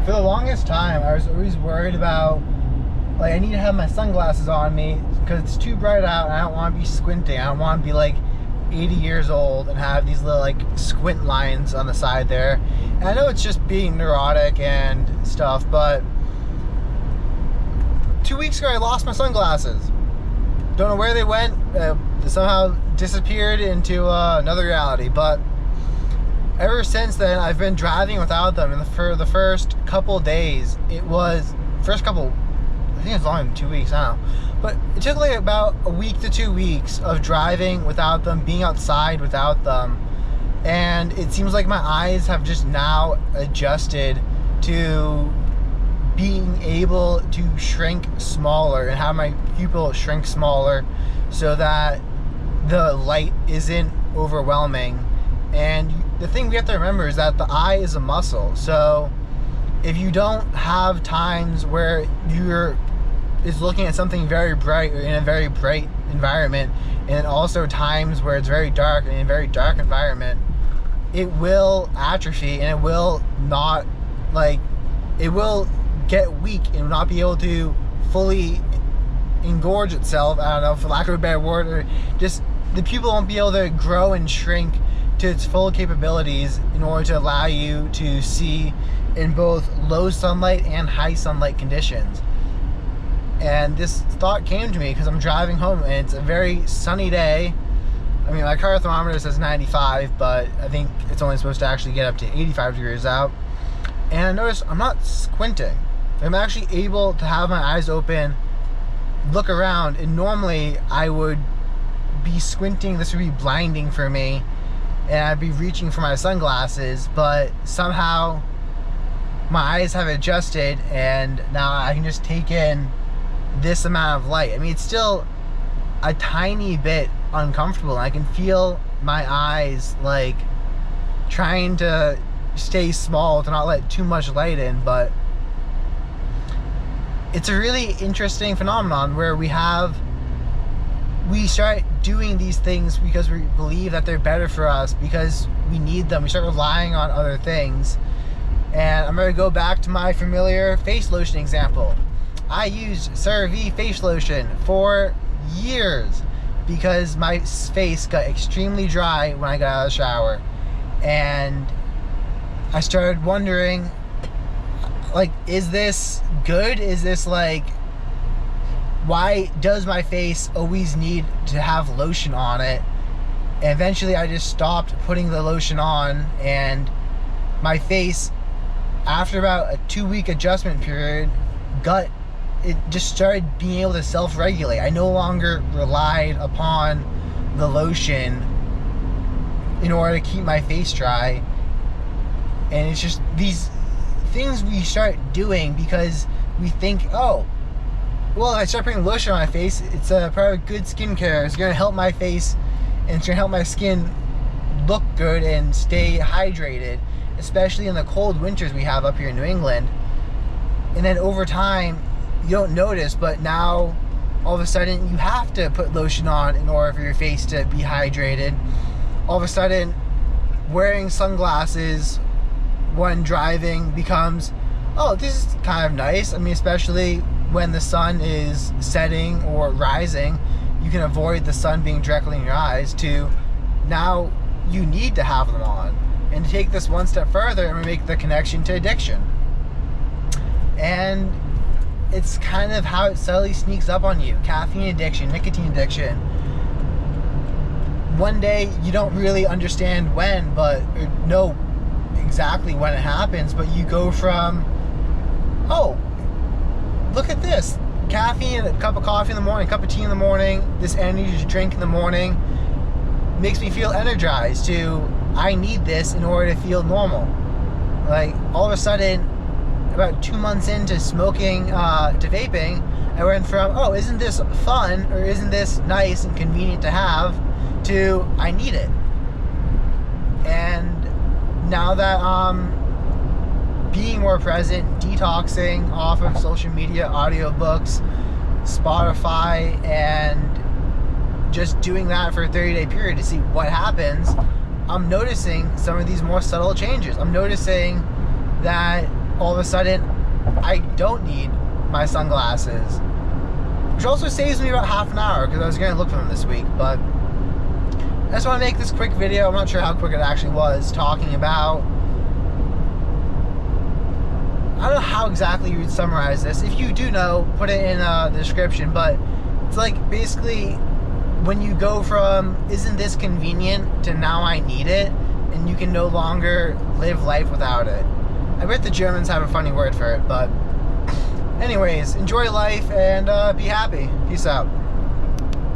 For the longest time, I was always worried about, like, I need to have my sunglasses on me because it's too bright out and I don't want to be squinting. I don't want to be like 80 years old and have these little like squint lines on the side there. And I know it's just being neurotic and stuff, but 2 weeks ago I lost my sunglasses. Don't know where they went. They somehow disappeared into another reality, but ever since then I've been driving without them. And for the first couple days, I think it's longer than 2 weeks, I don't know. But it took like about a week to 2 weeks of driving without them, being outside without them. And it seems like my eyes have just now adjusted to being able to shrink smaller and have my pupil shrink smaller so that the light isn't overwhelming. And the thing we have to remember is that the eye is a muscle. So if you don't have times where you're looking at something very bright or in a very bright environment, and also times where it's very dark and in a very dark environment, it will atrophy and it will not, like, it will get weak and not be able to fully engorge itself, I don't know, for lack of a better word, or just the pupil won't be able to grow and shrink to its full capabilities in order to allow you to see in both low sunlight and high sunlight conditions. And this thought came to me because I'm driving home and it's a very sunny day. I mean, my car thermometer says 95, but I think it's only supposed to actually get up to 85 degrees out. And I noticed I'm not squinting. I'm actually able to have my eyes open, look around, and normally I would be squinting. This would be blinding for me, and I'd be reaching for my sunglasses, but somehow my eyes have adjusted and now I can just take in this amount of light. I mean, it's still a tiny bit uncomfortable, and I can feel my eyes like trying to stay small to not let too much light in, but it's a really interesting phenomenon where we start doing these things because we believe that they're better for us, because we need them. We start relying on other things. And I'm going to go back to my familiar face lotion example. I used CeraVe face lotion for years because my face got extremely dry when I got out of the shower. And I started wondering, like, is this good? Is this like, why does my face always need to have lotion on it? And eventually I just stopped putting the lotion on, and my face, after about a 2-week adjustment period, it just started being able to self-regulate. I no longer relied upon the lotion in order to keep my face dry. And it's just these things we start doing because we think, oh, well, if I start putting lotion on my face, it's a part of good skincare. It's going to help my face and it's going to help my skin look good and stay hydrated, especially in the cold winters we have up here in New England. And then over time, you don't notice, but now all of a sudden you have to put lotion on in order for your face to be hydrated. All of a sudden, wearing sunglasses when driving becomes, oh, this is kind of nice. I mean, especially when the sun is setting or rising, you can avoid the sun being directly in your eyes, to now you need to have them on. And to take this one step further, and we make the connection to addiction. And it's kind of how it subtly sneaks up on you. Caffeine addiction, nicotine addiction. One day you don't really understand when, but or know exactly when it happens, but you go from, oh, look at this, caffeine, a cup of coffee in the morning, a cup of tea in the morning, this energy drink in the morning makes me feel energized, to I need this in order to feel normal. Like, all of a sudden, about 2 months into smoking, to vaping, I went from, oh, isn't this fun, or isn't this nice and convenient to have, to I need it. And now that being more present, detoxing off of social media, audiobooks, Spotify, and just doing that for a 30-day period to see what happens, I'm noticing some of these more subtle changes. I'm noticing that all of a sudden I don't need my sunglasses, which also saves me about half an hour because I was going to look for them this week. But I just want to make this quick video. I'm not sure how quick it actually was, talking about, I don't know how exactly you would summarize this. If you do know, put it in the description. But it's like basically when you go from isn't this convenient to now I need it, and you can no longer live life without it. I bet the Germans have a funny word for it, but anyways, enjoy life and be happy. Peace out.